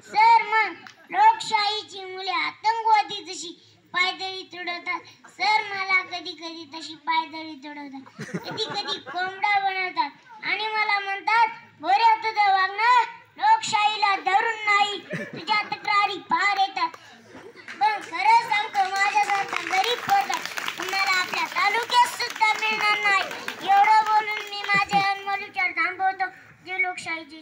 Sir मग लोकशाहीची मुले आतंकवादी जशी पायदळी तुडवतात सर, मला कधी कधी तशी पायदळी तुडवतात, कधी कधी कोंबडा बनवतात आणि मला म्हणतात बरे तुझं वागणं लोकशाहीला धरून नाही, तुझ्या तक्रारी फार येतात. पण खरं सांगतो माझ्यासारखा गरीब पोरगा तुम्हाला आपल्या तालुक्यात सुद्धा मिळणार नाही. एवढं बोलून मी माझे अनमोल विचार थांबवतो. जे लोकशाहीचे